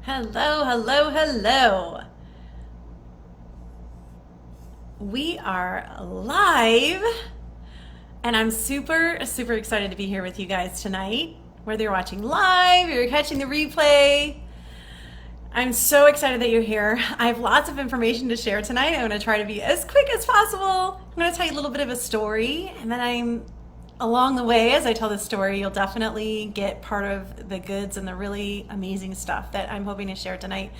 Hello, hello, hello. We are live, and I'm super excited to be here with you guys tonight. Whether you're watching live or you're catching the replay, I'm so excited that you're here. I have lots of information to share tonight. I'm going to try to be as quick as possible. I'm going to tell you a little bit of a story, and then along the way, as I tell this story, you'll definitely get part of the goods and the really amazing stuff that I'm hoping to share tonight.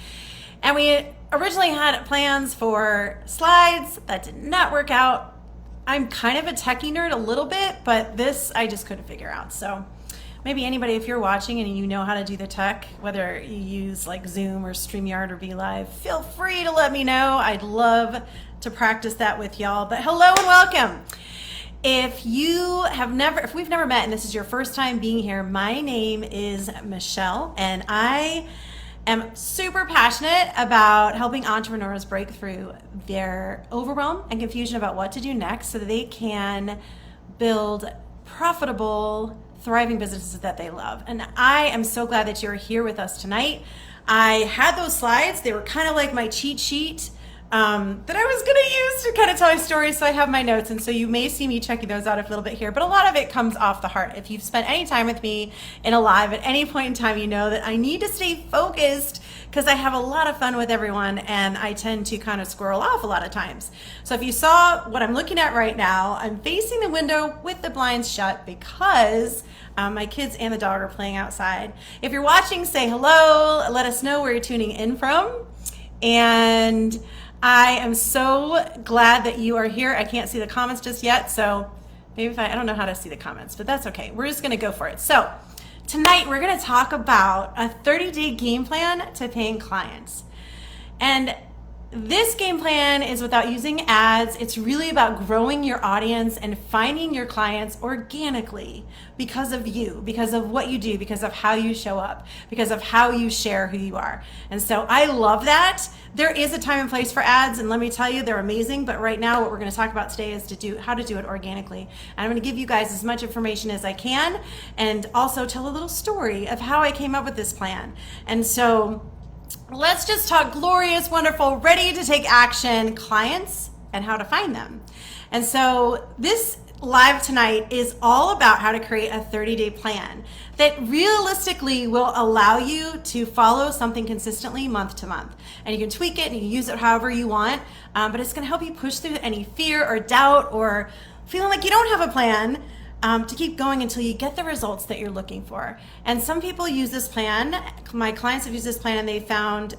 And we originally had plans for slides that did not work out. I'm kind of a techie nerd a little bit, but this I just couldn't figure out. So maybe anybody, if you're watching and you know how to do the tech, whether you use like Zoom or StreamYard or BeLive, feel free to let me know. I'd love to practice that with y'all. But hello and welcome. If we've never met and this is your first time being here, my name is Michelle, and I am super passionate about helping entrepreneurs break through their overwhelm and confusion about what to do next so that they can build profitable, thriving businesses that they love. And I am so glad that you're here with us tonight. I had those slides. They were kind of like my cheat sheet that I was going to use to kind of tell my story. So I have my notes. And so you may see me checking those out a little bit here, but a lot of it comes off the heart. If you've spent any time with me in a live at any point in time, you know that I need to stay focused because I have a lot of fun with everyone and I tend to kind of squirrel off a lot of times. So if you saw what I'm looking at right now, I'm facing the window with the blinds shut because my kids and the dog are playing outside. If you're watching, say hello, let us know where you're tuning in from. And I am so glad that you are here. I can't see the comments just yet, so maybe I don't know how to see the comments, but that's okay. We're just going to go for it. So tonight we're going to talk about a 30-day game plan to paying clients. And this game plan is without using ads. It's really about growing your audience and finding your clients organically because of you, because of what you do, because of how you show up, because of how you share who you are. And so I love that. There is a time and place for ads, and let me tell you, they're amazing. But right now, what we're going to talk about today is how to do it organically. And I'm going to give you guys as much information as I can, and also tell a little story of how I came up with this plan. And so let's just talk glorious, wonderful, ready to take action clients and how to find them. And so this live tonight is all about how to create a 30-day plan that realistically will allow you to follow something consistently month to month. And you can tweak it and you can use it however you want, but it's going to help you push through any fear or doubt or feeling like you don't have a plan, to keep going until you get the results that you're looking for. And some people use this plan. My clients have used this plan and they found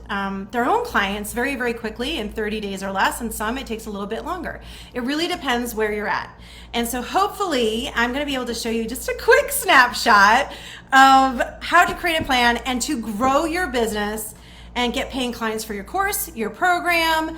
their own clients very, very quickly in 30 days or less, and some it takes a little bit longer. It really depends where you're at. And so hopefully I'm going to be able to show you just a quick snapshot of how to create a plan and to grow your business and get paying clients for your course, your program,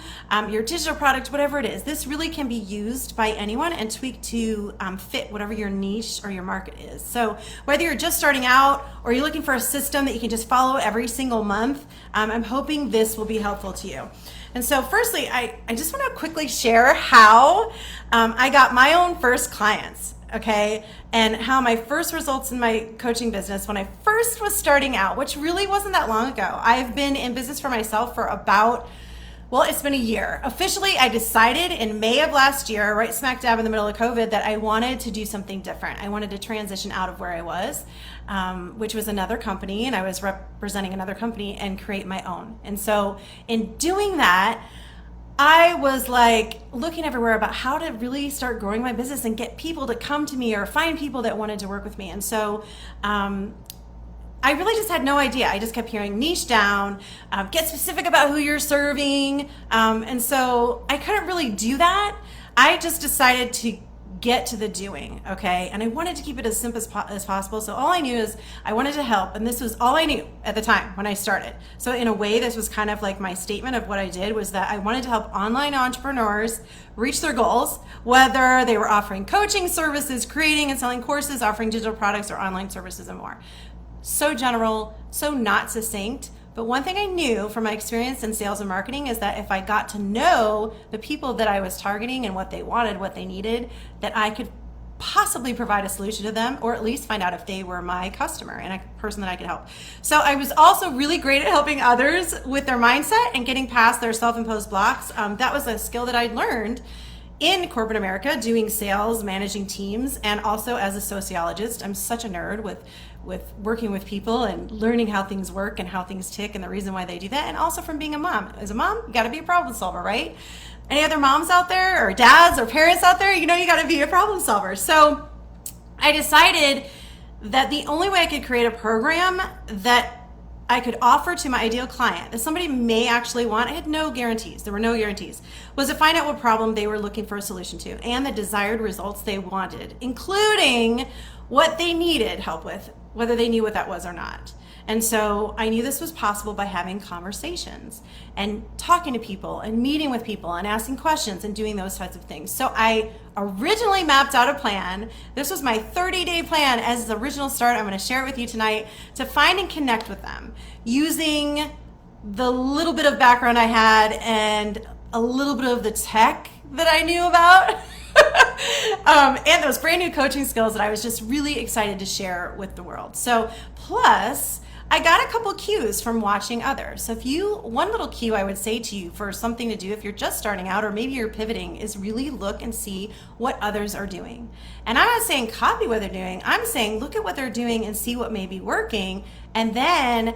your digital product, whatever it is. This really can be used by anyone and tweaked to fit whatever your niche or your market is. So whether you're just starting out or you're looking for a system that you can just follow every single month, I'm hoping this will be helpful to you. And so firstly, I just want to quickly share how I got my own first clients. Okay, and how my first results in my coaching business when I first was starting out, which really wasn't that long ago. I've been in business for myself for it's been a year. Officially, I decided in May of last year, right smack dab in the middle of COVID, that I wanted to do something different. I wanted to transition out of where I was, which was another company, and I was representing another company, and create my own. And so in doing that, I was like looking everywhere about how to really start growing my business and get people to come to me or find people that wanted to work with me. And so I really just had no idea. I just kept hearing niche down, get specific about who you're serving. And so I couldn't really do that. I just decided to get to the doing, okay? And I wanted to keep it as simple as possible. So all I knew is I wanted to help, and this was all I knew at the time when I started. So in a way, this was kind of like my statement of what I did, was that I wanted to help online entrepreneurs reach their goals, whether they were offering coaching services, creating and selling courses, offering digital products, or online services and more. So general, so not succinct. But one thing I knew from my experience in sales and marketing is that if I got to know the people that I was targeting and what they wanted, what they needed, that I could possibly provide a solution to them, or at least find out if they were my customer and a person that I could help. So I was also really great at helping others with their mindset and getting past their self-imposed blocks. That was a skill that I learned in corporate America, doing sales, managing teams, and also as a sociologist. I'm such a nerd with working with people and learning how things work and how things tick and the reason why they do that, and also from being a mom. As a mom, you gotta be a problem solver, right? Any other moms out there, or dads, or parents out there, you know you gotta be a problem solver. So I decided that the only way I could create a program that I could offer to my ideal client that somebody may actually want, I had no guarantees, there were no guarantees, was to find out what problem they were looking for a solution to and the desired results they wanted, including what they needed help with, whether they knew what that was or not. And so I knew this was possible by having conversations and talking to people and meeting with people and asking questions and doing those types of things. So I originally mapped out a plan. This was my 30-day plan as the original start. I'm going to share it with you tonight to find and connect with them using the little bit of background I had and a little bit of the tech that I knew about. And those brand new coaching skills that I was just really excited to share with the world. So plus, I got a couple cues from watching others. So one little cue I would say to you for something to do if you're just starting out or maybe you're pivoting is really look and see what others are doing. And I'm not saying copy what they're doing. I'm saying look at what they're doing and see what may be working and then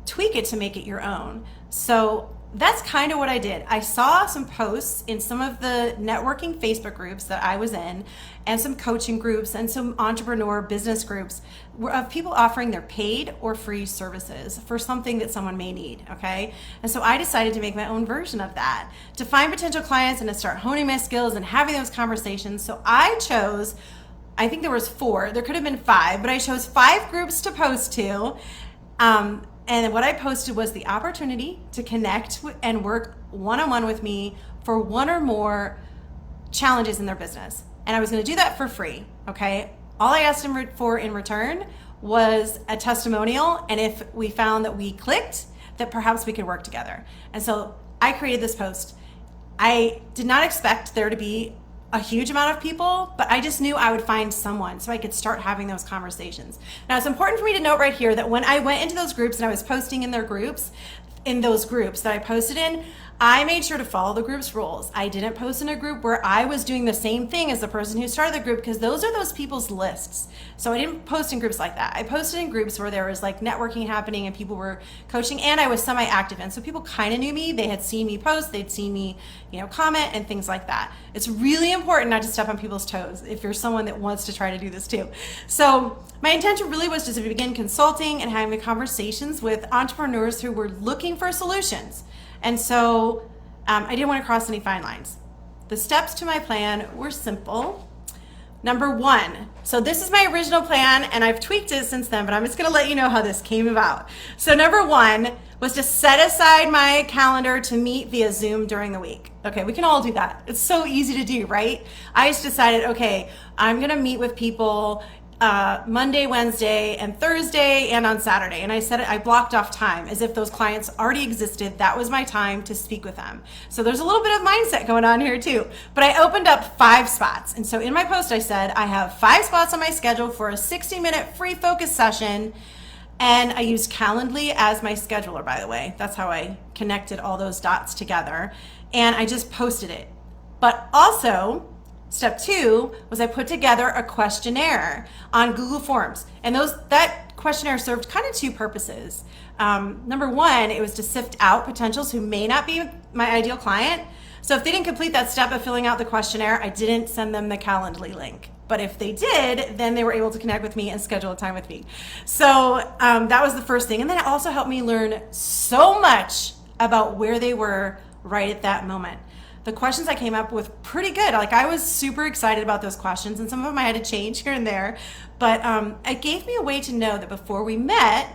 tweak it to make it your own. So that's kind of what I did. I saw some posts in some of the networking Facebook groups that I was in and some coaching groups and some entrepreneur business groups of people offering their paid or free services for something that someone may need, okay? And so I decided to make my own version of that, to find potential clients and to start honing my skills and having those conversations. So I chose, I think there was 4, there could have been 5, but I chose 5 groups to post to. And what I posted was the opportunity to connect and work one-on-one with me for one or more challenges in their business. And I was going to do that for free, okay? All I asked them for in return was a testimonial, and if we found that we clicked, that perhaps we could work together. And so I created this post. I did not expect there to be a huge amount of people, but I just knew I would find someone so I could start having those conversations. Now, it's important for me to note right here that when I went into those groups and I was posting in their groups, in those groups that I posted in, I made sure to follow the group's rules. I didn't post in a group where I was doing the same thing as the person who started the group, because those are those people's lists. So I didn't post in groups like that. I posted in groups where there was like networking happening and people were coaching, and I was semi-active in. So people kind of knew me. They had seen me post, they'd seen me, comment and things like that. It's really important not to step on people's toes if you're someone that wants to try to do this too. So my intention really was just to begin consulting and having conversations with entrepreneurs who were looking for solutions. And so I didn't want to cross any fine lines. The steps to my plan were simple. Number 1, so this is my original plan and I've tweaked it since then, but I'm just going to let you know how this came about. So number 1 was to set aside my calendar to meet via Zoom during the week. Okay, we can all do that. It's so easy to do, right? I just decided, okay, I'm going to meet with people Monday, Wednesday, and Thursday, and on Saturday. And I blocked off time as if those clients already existed. That was my time to speak with them. So there's a little bit of mindset going on here too. But I opened up 5 spots. And so in my post, I said, I have 5 spots on my schedule for a 60-minute free focus session. And I used Calendly as my scheduler, by the way. That's how I connected all those dots together. And I just posted it. But also, step 2 was I put together a questionnaire on Google Forms. And that questionnaire served kind of 2 purposes. Number 1, it was to sift out potentials who may not be my ideal client. So if they didn't complete that step of filling out the questionnaire, I didn't send them the Calendly link. But if they did, then they were able to connect with me and schedule a time with me. So that was the first thing. And then it also helped me learn so much about where they were right at that moment. The questions I came up with pretty good. Like, I was super excited about those questions, and some of them I had to change here and there. But it gave me a way to know that before we met,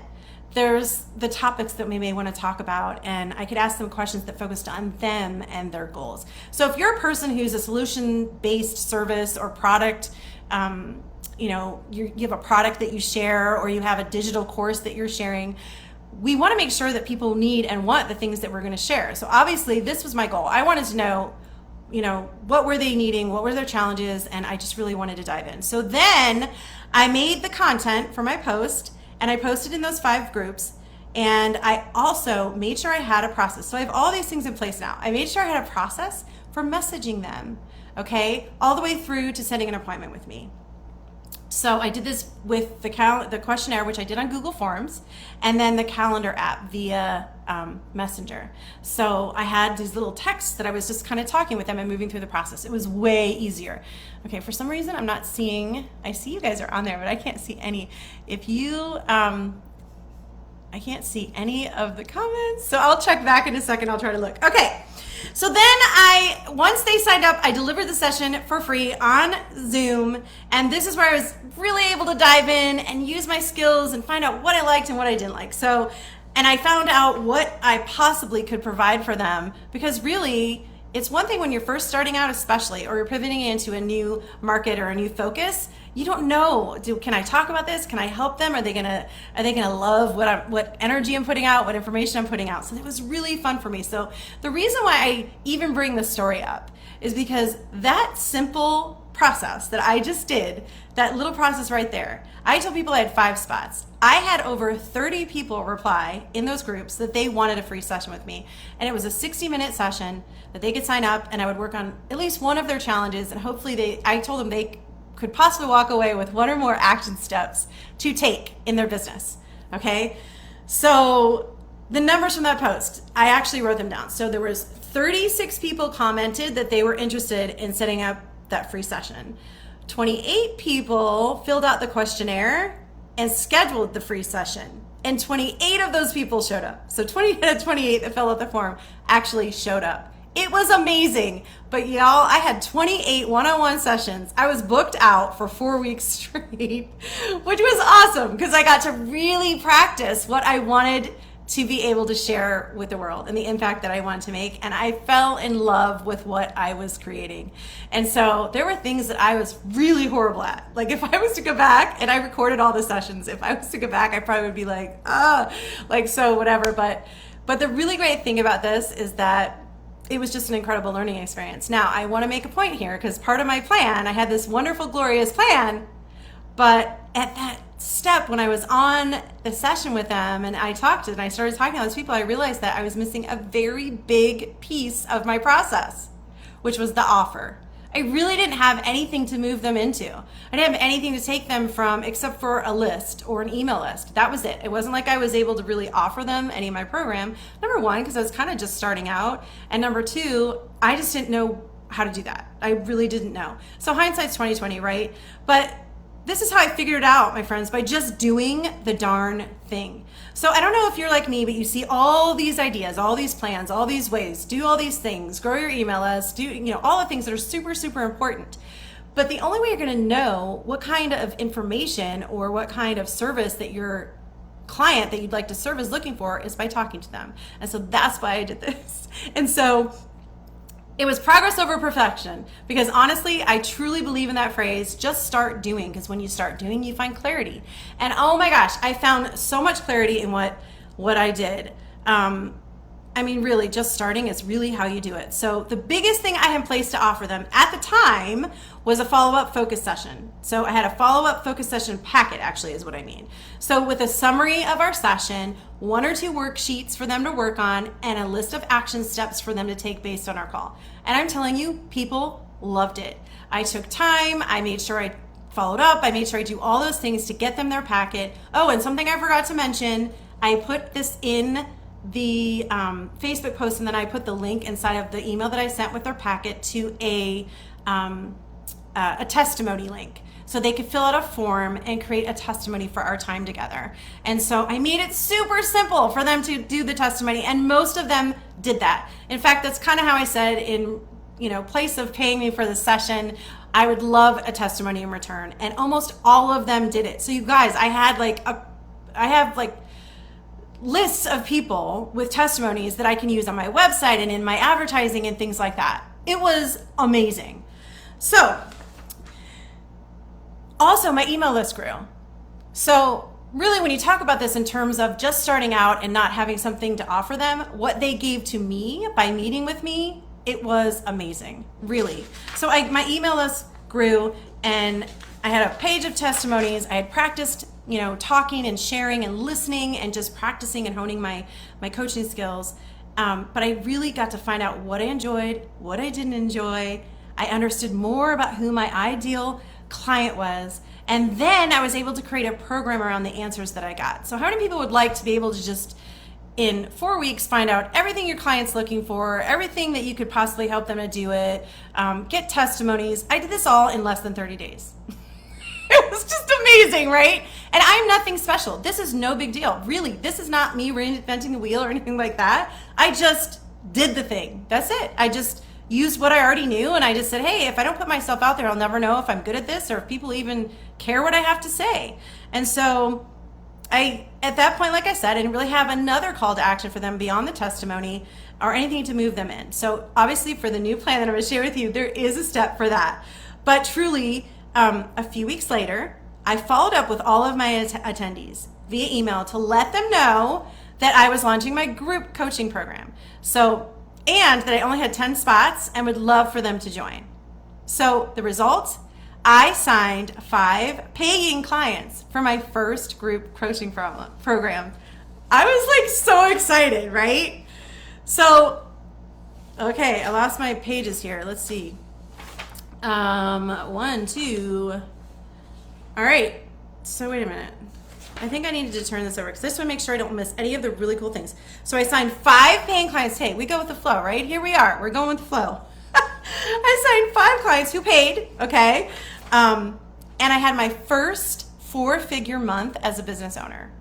there's the topics that we may want to talk about, and I could ask them questions that focused on them and their goals. So if you're a person who's a solution-based service or product, you have a product that you share, or you have a digital course that you're sharing, we want to make sure that people need and want the things that we're going to share. So obviously this was my goal. I wanted to know what were they needing? What were their challenges? And I just really wanted to dive in. So then I made the content for my post and I posted in those 5 groups. And I also made sure I had a process. So I have all these things in place now. I made sure I had a process for messaging them, okay, all the way through to setting an appointment with me. So I did this with the questionnaire, which I did on Google Forms, and then the calendar app via Messenger. So I had these little texts that I was just kind of talking with them and moving through the process. It was way easier. Okay, for some reason I'm not seeing, I see you guys are on there, but I can't see any. If you, I can't see any of the comments, so I'll check back in a second. I'll try to look. Okay, so then once they signed up, I delivered the session for free on Zoom, and this is where I was really able to dive in and use my skills and find out what I liked and what I didn't like. So, and I found out what I possibly could provide for them, because really, it's one thing when you're first starting out especially, or you're pivoting into a new market or a new focus, you don't know, can I talk about this? Can I help them? Are they gonna love what energy I'm putting out, what information I'm putting out? So it was really fun for me. So the reason why I even bring this story up is because that simple process that I just did, that little process right there, I told people I had 5 spots. I had over 30 people reply in those groups that they wanted a free session with me. And it was a 60-minute session that they could sign up, and I would work on at least one of their challenges, and hopefully I told them they could possibly walk away with 1 or more action steps to take in their business, okay? So the numbers from that post, I actually wrote them down. So there was 36 people commented that they were interested in setting up that free session. 28 people filled out the questionnaire and scheduled the free session. And 28 of those people showed up. So 20 out of 28 that filled out the form actually showed up. It was amazing. But y'all, I had 28 one-on-one sessions. I was booked out for 4 weeks straight, which was awesome because I got to really practice what I wanted to be able to share with the world and the impact that I wanted to make. And I fell in love with what I was creating. And so there were things that I was really horrible at. Like if I was to go back, and I recorded all the sessions, if I was to go back, I probably would be like, so whatever. But the really great thing about this is that it was just an incredible learning experience. Now, I want to make a point here because part of my plan, I had this wonderful, glorious plan, but at that step when I was on the session with them and I started talking to those people, I realized that I was missing a very big piece of my process, which was the offer. I really didn't have anything to move them into. I didn't have anything to take them from except for a list or an email list. That was it. It wasn't like I was able to really offer them any of my program. Number 1, because I was kind of just starting out. And number 2, I just didn't know how to do that. I really didn't know. So hindsight's 20/20, right? But this is how I figured it out, my friends, by just doing the darn thing. So I don't know if you're like me, but you see all these ideas, all these plans, all these ways, do all these things, grow your email list, do all the things that are super, super important. But the only way you're going to know what kind of information or what kind of service that your client that you'd like to serve is looking for is by talking to them. And so that's why I did this. And so it was progress over perfection, because honestly, I truly believe in that phrase, just start doing, because when you start doing, you find clarity. And oh my gosh, I found so much clarity in what I did. I mean, really, just starting is really how you do it. So the biggest thing I had in place to offer them at the time was a follow-up focus session. So I had a follow-up focus session packet, actually, is what I mean. So with a summary of our session, 1 or 2 worksheets for them to work on, and a list of action steps for them to take based on our call. And I'm telling you, people loved it. I took time. I made sure I followed up. I made sure I do all those things to get them their packet. Oh, and something I forgot to mention, I put this in the Facebook post, and then I put the link inside of the email that I sent with their packet to a testimony link, so they could fill out a form and create a testimony for our time together. And so I made it super simple for them to do the testimony, and most of them did that. In fact, that's kind of how I said, in place of paying me for the session, I would love a testimony in return, and almost all of them did it. So you guys, I have lists of people with testimonies that I can use on my website and in my advertising and things like that. It was amazing. So also my email list grew. So really, when you talk about this in terms of just starting out and not having something to offer them, what they gave to me by meeting with me it was amazing, really. So my email list grew, and I had a page of testimonies. I had practiced, talking and sharing and listening and just practicing and honing my coaching skills. But I really got to find out what I enjoyed, what I didn't enjoy. I understood more about who my ideal client was. And then I was able to create a program around the answers that I got. So how many people would like to be able to just in 4 weeks find out everything your client's looking for, everything that you could possibly help them to do it, get testimonies? I did this all in less than 30 days. It was just amazing, right? And I'm nothing special. This is no big deal. Really, this is not me reinventing the wheel or anything like that. I just did the thing. That's it. I just used what I already knew, and I just said, hey, if I don't put myself out there, I'll never know if I'm good at this or if people even care what I have to say. And so at that point, like I said, I didn't really have another call to action for them beyond the testimony or anything to move them in. So obviously for the new plan that I'm going to share with you, there is a step for that. But truly, a few weeks later, I followed up with all of my attendees via email to let them know that I was launching my group coaching program. And that I only had 10 spots and would love for them to join. So the result, I signed 5 paying clients for my first group coaching program. I was like so excited, right? So, okay, I lost my pages here. Let's see. 1, 2. All right. So wait a minute. I think I needed to turn this over because this would make sure I don't miss any of the really cool things. So I signed 5 paying clients. Hey, we go with the flow, right? Here we are. We're going with the flow. I signed 5 clients who paid, okay? And I had my first 4-figure month as a business owner.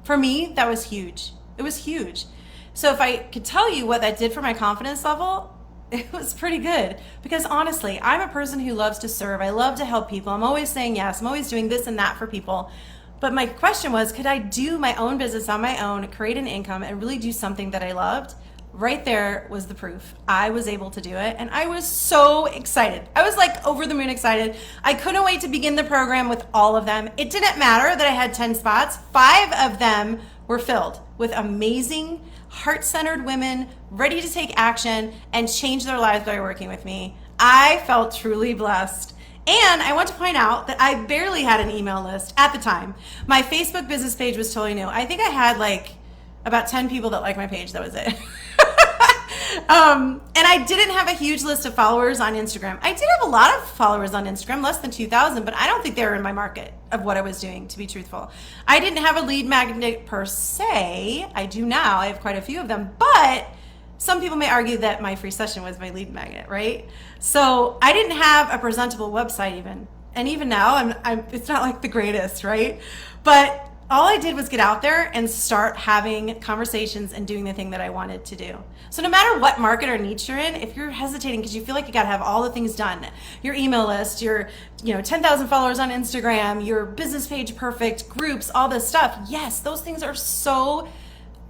For me, that was huge. It was huge. So if I could tell you what that did for my confidence level, it was pretty good. Because honestly, I'm a person who loves to serve. I love to help people. I'm always saying yes. I'm always doing this and that for people. But my question was, could I do my own business on my own, create an income, and really do something that I loved? Right there was the proof. I was able to do it, and I was so excited. I was like over the moon excited. I couldn't wait to begin the program with all of them. It didn't matter that I had 10 spots. 5 of them were filled with amazing, heart-centered women ready to take action and change their lives by working with me. I felt truly blessed. And I want to point out that I barely had an email list at the time. My Facebook business page was totally new. I think I had like about 10 people that liked my page. That was it. And I didn't have a huge list of followers on Instagram. I did have a lot of followers on Instagram, less than 2,000, but I don't think they were in my market of what I was doing, to be truthful. I didn't have a lead magnet per se. I do now. I have quite a few of them, but some people may argue that my free session was my lead magnet, right? So I didn't have a presentable website even. And even now, it's not like the greatest, right? But all I did was get out there and start having conversations and doing the thing that I wanted to do. So no matter what market or niche you're in, if you're hesitating because you feel like you got to have all the things done, your email list, your 10,000 followers on Instagram, your business page perfect, groups, all this stuff, yes, those things are so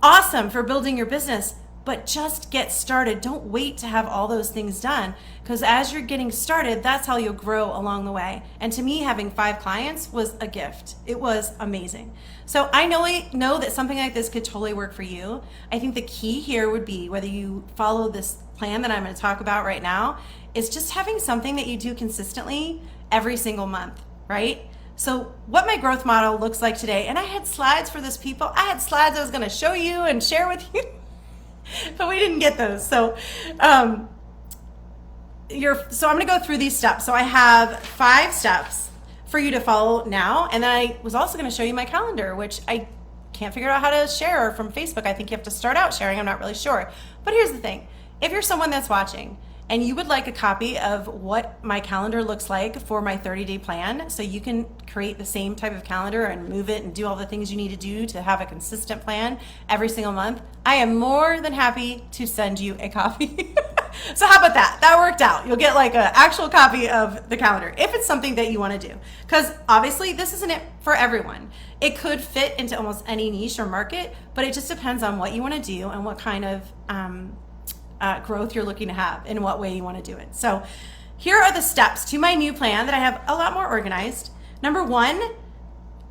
awesome for building your business. But just get started. Don't wait to have all those things done, because as you're getting started, that's how you'll grow along the way. And to me, having 5 clients was a gift. It was amazing. So I know that something like this could totally work for you. I think the key here would be, whether you follow this plan that I'm going to talk about right now, is just having something that you do consistently every single month, right? So what my growth model looks like today, and I had slides for this, people. I had slides I was going to show you and share with you. But we didn't get those. So I'm going to go through these steps. So I have 5 steps for you to follow now. And then I was also going to show you my calendar, which I can't figure out how to share from Facebook. I think you have to start out sharing. I'm not really sure. But here's the thing. If you're someone that's watching and you would like a copy of what my calendar looks like for my 30-day plan, so you can create the same type of calendar and move it and do all the things you need to do to have a consistent plan every single month, I am more than happy to send you a copy. So how about that? That worked out. You'll get like an actual copy of the calendar if it's something that you want to do. Because obviously this isn't it for everyone. It could fit into almost any niche or market, but it just depends on what you want to do and what kind of growth you're looking to have, in what way you want to do it. So here are the steps to my new plan that I have a lot more organized. Number 1,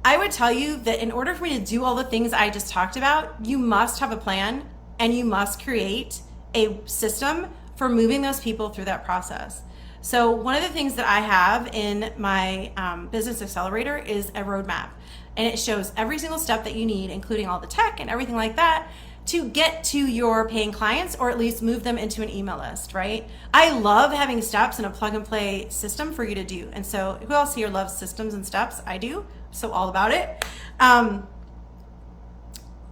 I would tell you that in order for me to do all the things I just talked about, you must have a plan and you must create a system for moving those people through that process. So one of the things that I have in my Business Accelerator is a roadmap, and it shows every single step that you need, including all the tech and everything like that, to get to your paying clients, or at least move them into an email list, right? I love having steps and a plug and play system for you to do. And so who else here loves systems and steps? I do, so all about it.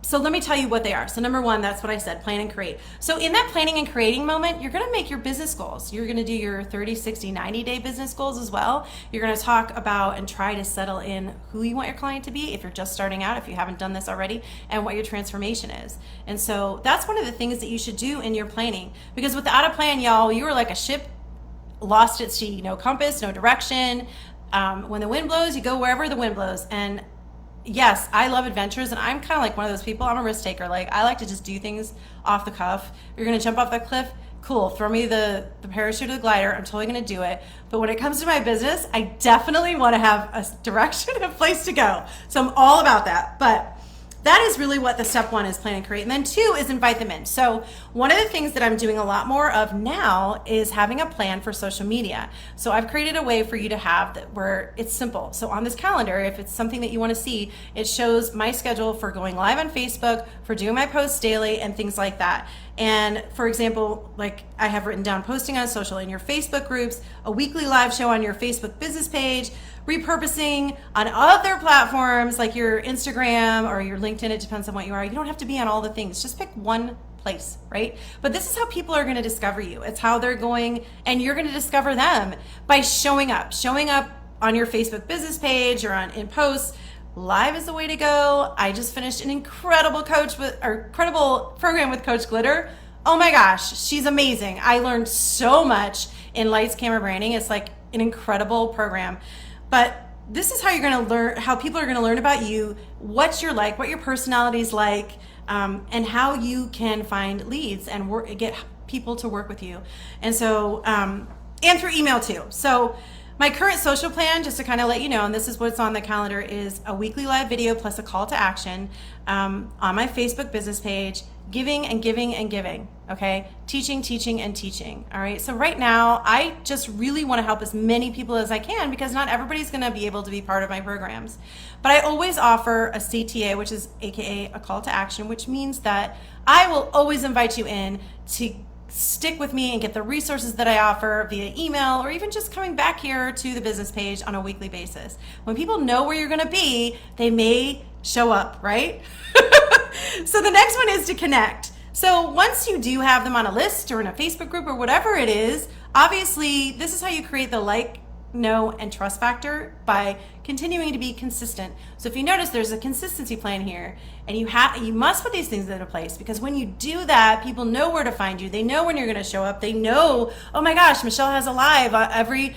So let me tell you what they are. So number one, that's what I said, plan and create. So in that planning and creating moment, you're gonna make your business goals. You're gonna do your 30, 60, 90-day business goals as well. You're gonna talk about and try to settle in who you want your client to be if you're just starting out, if you haven't done this already, and what your transformation is. And so that's one of the things that you should do in your planning, because without a plan, y'all, you are like a ship lost at sea, no compass, no direction. When the wind blows, you go wherever the wind blows. And yes, I love adventures, and I'm kind of like one of those people. I'm a risk taker. Like, I like to just do things off the cuff. You're gonna jump off that cliff? Cool, throw me the parachute or the glider. I'm totally gonna do it. But when it comes to my business, I definitely wanna have a direction and a place to go. So I'm all about that. But that is really what the step one is, plan and create. And then two is invite them in. So one of the things that I'm doing a lot more of now is having a plan for social media. So I've created a way for you to have that where it's simple. So on this calendar, if it's something that you want to see, it shows my schedule for going live on Facebook, for doing my posts daily, and things like that. And for example, like I have written down posting on social in your Facebook groups, a weekly live show on your Facebook business page, repurposing on other platforms like your Instagram or your LinkedIn. It depends on what you are. You don't have to be on all the things. Just pick one place, right? But this is how people are going to discover you. It's how they're going, and you're going to discover them by showing up on your Facebook business page or in posts. Live is the way to go. I just finished an incredible program with Coach Glitter. Oh my gosh, she's amazing. I learned so much in lights, camera, branding. It's like an incredible program. But this is how you're going to learn, how people are going to learn about you, what you're like, what your personality is like, and how you can find leads and get people to work with you. And so, and through email too. So my current social plan, just to kind of let you know, and this is what's on the calendar, is a weekly live video plus a call to action on my Facebook business page, giving and giving and giving, okay? Teaching, teaching, and teaching, all right? So right now, I just really want to help as many people as I can, because not everybody's going to be able to be part of my programs. But I always offer a CTA, which is AKA a call to action, which means that I will always invite you in to stick with me and get the resources that I offer via email, or even just coming back here to the business page on a weekly basis. When people know where you're going to be, they may show up, right? So the next one is to connect. So once you do have them on a list or in a Facebook group or whatever it is, obviously this is how you create the like, know, and trust factor by continuing to be consistent. So if you notice, there's a consistency plan here, and you must put these things into place, because when you do that, people know where to find you. They know when you're going to show up. They know, oh my gosh, Michelle has a live every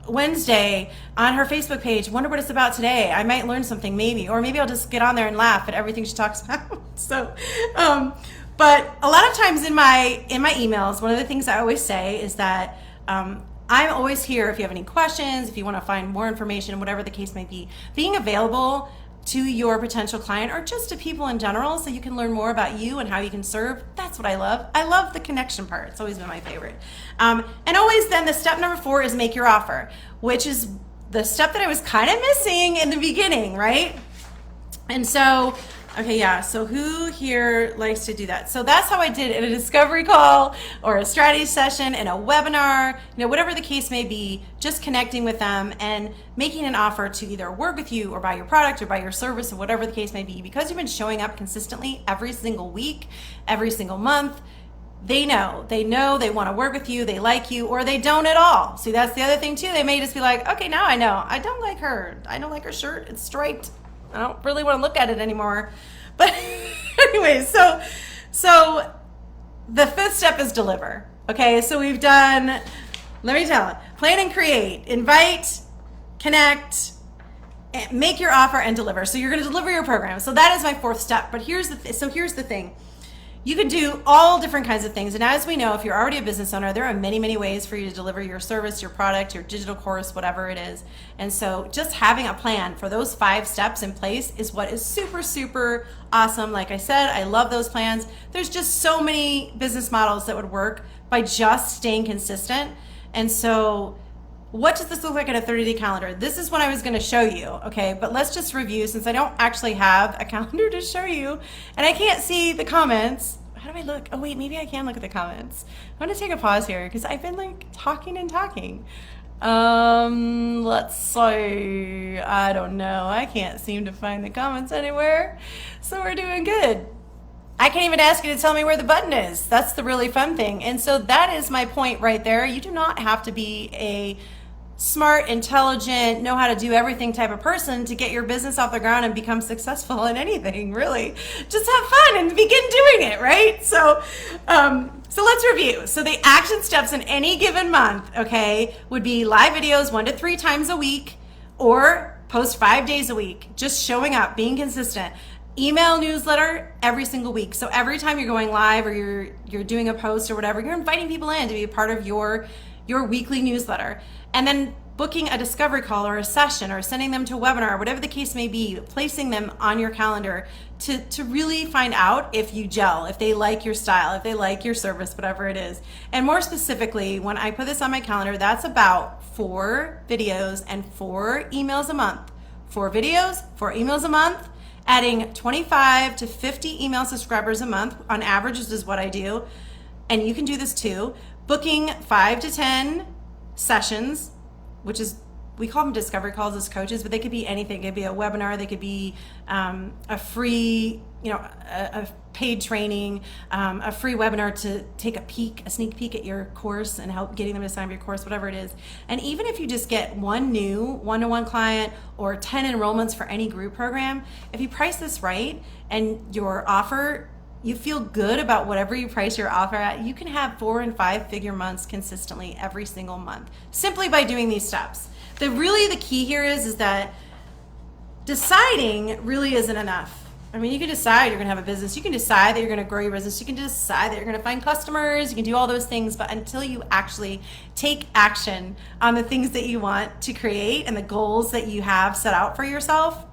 Wednesday on her Facebook page. Wonder what it's about today. I might learn something, maybe, or maybe I'll just get on there and laugh at everything she talks about. So, but a lot of times in my emails, one of the things I always say is that I'm always here if you have any questions, if you want to find more information, whatever the case may be. Being available to your potential client, or just to people in general, so you can learn more about you and how you can serve. That's what I love. I love the connection part. It's always been my favorite. And always then the step number 4 is make your offer, which is the step that I was kind of missing in the beginning, right? And so, okay, yeah, so who here likes to do that? So that's how I did it in a discovery call or a strategy session in a webinar, whatever the case may be, just connecting with them and making an offer to either work with you or buy your product or buy your service, or whatever the case may be. Because you've been showing up consistently every single week, every single month, they know they want to work with you, they like you, or they don't at all. See, that's the other thing too. They may just be like, okay, now I know. I don't like her. I don't like her shirt. It's striped. I don't really want to look at it anymore. But anyway, so the 5th step is deliver. Okay, so we've done, let me tell you, plan and create, invite, connect, make your offer, and deliver. So you're going to deliver your program. So that is my 4th step. But here's the thing. You can do all different kinds of things. And as we know, if you're already a business owner, there are many, many ways for you to deliver your service, your product, your digital course, whatever it is. And so just having a plan for those 5 steps in place is what is super, super awesome. Like I said, I love those plans. There's just so many business models that would work by just staying consistent. And so what does this look like in a 30-day calendar? This is what I was going to show you, okay? But let's just review, since I don't actually have a calendar to show you, and I can't see the comments. How do I look? Oh wait, maybe I can look at the comments. I'm going to take a pause here because I've been like talking and talking. Let's see. I don't know. I can't seem to find the comments anywhere. So we're doing good. I can't even ask you to tell me where the button is. That's the really fun thing. And so that is my point right there. You do not have to be a smart, intelligent, know how to do everything type of person to get your business off the ground and become successful in anything, really. Just have fun and begin doing it, right? So let's review. So the action steps in any given month, okay, would be live videos 1 to 3 times a week, or post 5 days a week, just showing up, being consistent. Email newsletter every single week. So every time you're going live or you're doing a post or whatever, you're inviting people in to be a part of your weekly newsletter. And then booking a discovery call or a session or sending them to a webinar, whatever the case may be, placing them on your calendar to really find out if you gel, if they like your style, if they like your service, whatever it is. And more specifically, when I put this on my calendar, that's about 4 videos and 4 emails a month. 4 videos, 4 emails a month, adding 25 to 50 email subscribers a month on average is what I do. And you can do this too. Booking 5 to 10 sessions, which is, we call them discovery calls as coaches, but they could be anything. It could be a webinar, they could be a free, a paid training, a free webinar to take a sneak peek at your course and help getting them to sign up your course, whatever it is. And even if you just get one new one-to-one client or 10 enrollments for any group program, if you price this right and your offer, you feel good about whatever you price your offer at, you can have 4 and 5 figure months consistently every single month, simply by doing these steps. The key here is that deciding really isn't enough. I mean, you can decide you're gonna have a business, you can decide that you're gonna grow your business, you can decide that you're gonna find customers, you can do all those things, but until you actually take action on the things that you want to create and the goals that you have set out for yourself,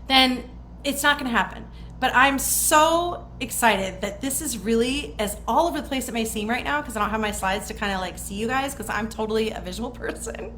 then it's not gonna happen. But I'm so excited that this is really, as all over the place it may seem right now, because I don't have my slides to kind of like see you guys, because I'm totally a visual person.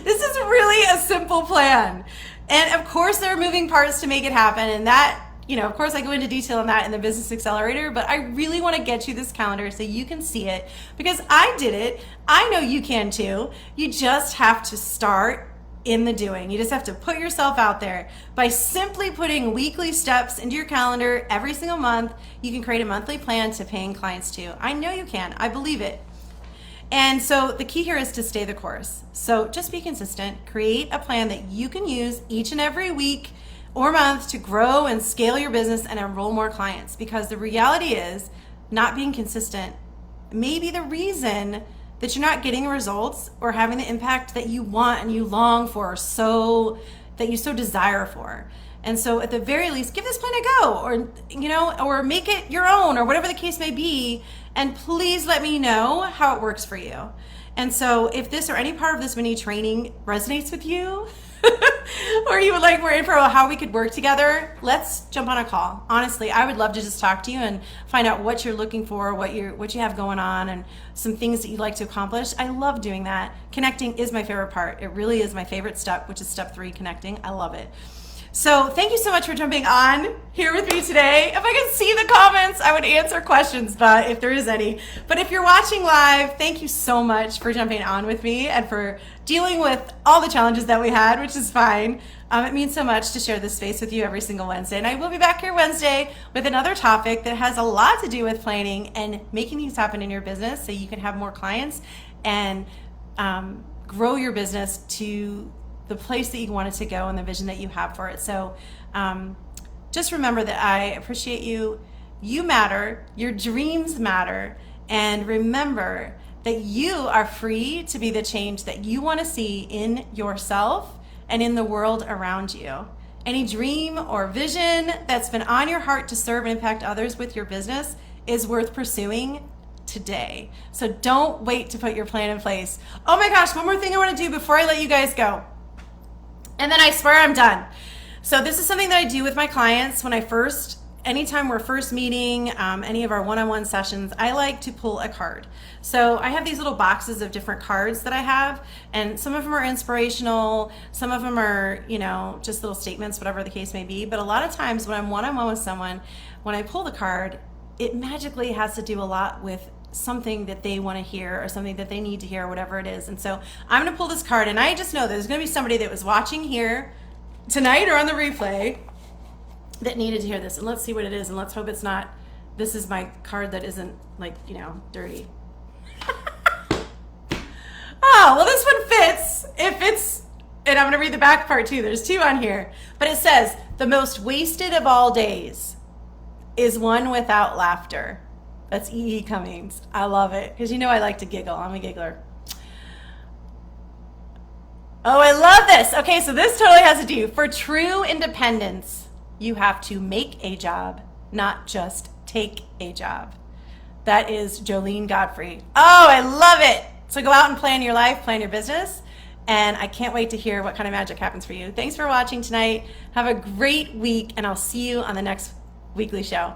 This is really a simple plan. And of course there are moving parts to make it happen, and that, of course I go into detail on that in the Business Accelerator, but I really want to get you this calendar so you can see it, because I did it. I know you can too. You just have to start in the doing. You just have to put yourself out there. By simply putting weekly steps into your calendar every single month, you can create a monthly plan to paying clients too. I know you can. I believe it. And so the key here is to stay the course. So just be consistent. Create a plan that you can use each and every week or month to grow and scale your business and enroll more clients. Because the reality is, not being consistent may be the reason that you're not getting results or having the impact that you want and you long for, that you so desire for. And so at the very least, give this plan a go, or make it your own, or whatever the case may be. And please let me know how it works for you. And so if this or any part of this mini training resonates with you, or you would like more info on how we could work together, let's jump on a call. Honestly, I would love to just talk to you and find out what you're looking for, what you have going on, and some things that you'd like to accomplish. I love doing that. Connecting is my favorite part. It really is my favorite step, which is step 3, connecting. I love it. So thank you so much for jumping on here with me today. If I could see the comments, I would answer questions, but if there is any. But if you're watching live, thank you so much for jumping on with me and for dealing with all the challenges that we had, which is fine. It means so much to share this space with you every single Wednesday. And I will be back here Wednesday with another topic that has a lot to do with planning and making things happen in your business so you can have more clients and grow your business to the place that you want it to go and the vision that you have for it. So just remember that I appreciate you. You matter. Your dreams matter. And remember that you are free to be the change that you want to see in yourself and in the world around you. Any dream or vision that's been on your heart to serve and impact others with your business is worth pursuing today. So don't wait to put your plan in place. Oh my gosh, one more thing I want to do before I let you guys go. And then I swear I'm done. So this is something that I do with my clients anytime we're first meeting, any of our one-on-one sessions, I like to pull a card. So I have these little boxes of different cards that I have, and some of them are inspirational, some of them are, just little statements, whatever the case may be. But a lot of times when I'm one-on-one with someone, when I pull the card, it magically has to do a lot with something that they want to hear or something that they need to hear, whatever it is. And so I'm going to pull this card, and I just know there's going to be somebody that was watching here tonight or on the replay that needed to hear this. And let's see what it is, and let's hope it's not, this is my card that isn't dirty. Oh, well, this one fits. It fits, and I'm going to read the back part too. There's two on here. But it says, the most wasted of all days is one without laughter. That's E.E. Cummings. I love it, because I like to giggle. I'm a giggler. Oh, I love this. Okay, so this totally has to do. For true independence, you have to make a job, not just take a job. That is Jolene Godfrey. Oh, I love it. So go out and plan your life, plan your business, and I can't wait to hear what kind of magic happens for you. Thanks for watching tonight. Have a great week, and I'll see you on the next weekly show.